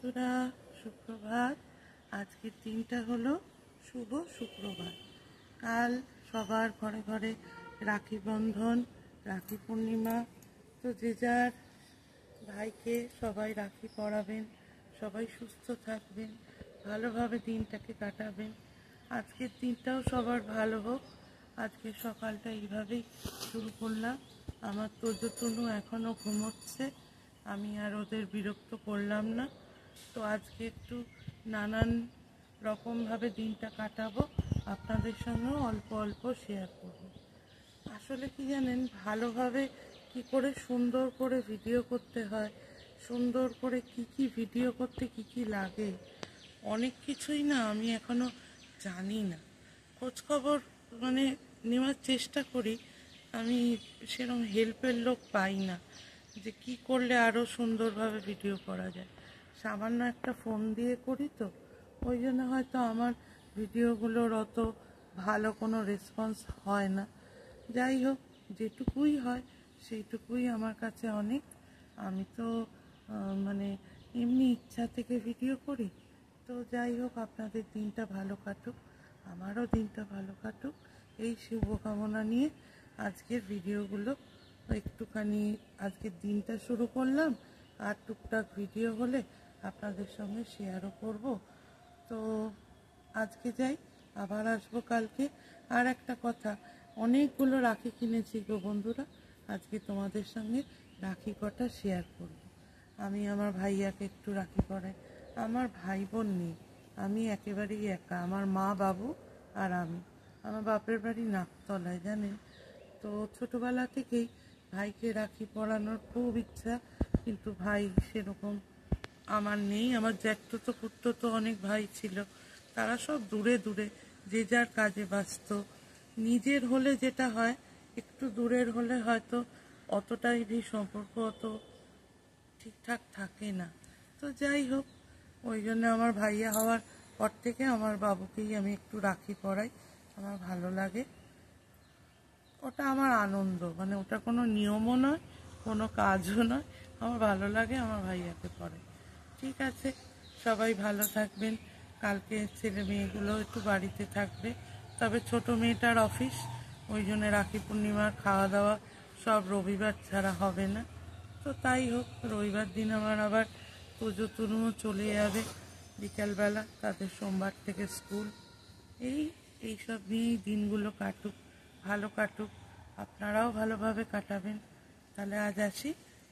বন্ধুরা, সুপ্রভাত। আজকের দিনটা হলো শুভ শুক্রবার। কাল সবার ঘরে ঘরে রাখি বন্ধন, রাখি পূর্ণিমা। তো যে যার ভাইকে সবাই রাখি পরাবেন, সবাই সুস্থ থাকবেন, ভালোভাবে দিনটাকে কাটাবেন। আজকের দিনটাও সবার ভালো হোক। আজকে সকালটা এইভাবেই শুরু করলাম। আমার তোজো এখনও ঘুমোচ্ছে, আমি আর ওদের বিরক্ত করলাম না। তো আজকে একটু নানান রকমভাবে দিনটা কাটাবো, আপনাদের সঙ্গেও অল্প অল্প শেয়ার করব। আসলে কি জানেন, ভালোভাবে কি করে সুন্দর করে ভিডিও করতে হয়, সুন্দর করে কি ভিডিও করতে কি লাগে, অনেক কিছুই না আমি এখনো জানি না। খোঁজখবর নেওয়ার চেষ্টা করি, আমি সেরকম হেল্পের লোক পাই না যে কি করলে আরও সুন্দরভাবে ভিডিও করা যায়। সামান্য একটা ফোন দিয়ে করি, তো ওই জন্য হয়তো আমার ভিডিওগুলোর অত ভালো কোনো রেসপন্স হয় না। যাই হোক, যেটুকুই হয় সেইটুকুই আমার কাছে অনেক। আমি তো এমনি ইচ্ছা থেকে ভিডিও করি। তো যাই হোক, আপনাদের দিনটা ভালো কাটুক, আমারও দিনটা ভালো কাটুক, এই শুভকামনা নিয়ে আজকের ভিডিওগুলো একটুখানি আজকের দিনটা শুরু করলাম। আর টুকটাক ভিডিও হলে আপনাদের সঙ্গে শেয়ারও করব। তো আজকে যাই, আবার আসবো কালকে। আর একটা কথা, অনেকগুলো রাখি কিনেছি গো বন্ধুরা, আজকে তোমাদের সঙ্গে রাখি কটা শেয়ার করব। আমি আমার ভাইয়াকে একটু রাখি পরাই। আমার ভাই বোন নেই, আমি একেবারেই একা। আমার মা, বাবু আর আমি। আমার বাপের বাড়ি নাকতলায়, জানেন তো। ছোটোবেলা থেকেই ভাইকে রাখি পরানোর খুব ইচ্ছা, কিন্তু ভাই সেরকম আমার নেই। আমার জ্যাঠতো পুত্রতো অনেক ভাই ছিল, তারা সব দূরে দূরে যে যার কাজে ব্যস্ত। নিজের হলে যেটা হয়, একটু দূরের হলে হয়তো অতটাই সম্পর্ক অত ঠিকঠাক থাকে না। তো যাই হোক, ওই জন্য আমার ভাইয়া হওয়ার পর থেকে আমার বাবুকেই আমি একটু রাখি পরাই। আমার ভালো লাগে, ওটা আমার আনন্দ। ওটা কোনো নিয়মও নয়, কোনো কাজও নয়, আমার ভালো লাগে আমার ভাইয়াকে পরে। ঠিক আছে, সবাই ভালো থাকবেন। কালকে ছেলে মেয়েগুলো একটু বাড়িতে থাকবে, তবে ছোট মেয়েটার অফিস, ওই জন্য রাখি পূর্ণিমার খাওয়া দাওয়া সব রবিবার ছাড়া হবে না। তো তাই হোক, রবিবার দিন আমার আবার পুজো তুনুও চলে যাবে বিকালবেলা, তাদের সোমবার থেকে স্কুল। এইসব নিয়েই দিনগুলো কাটুক, ভালো কাটুক, আপনারাও ভালোভাবে কাটাবেন। তাহলে আজ আসি,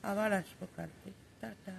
আবার আসবো কালকে। টাটা।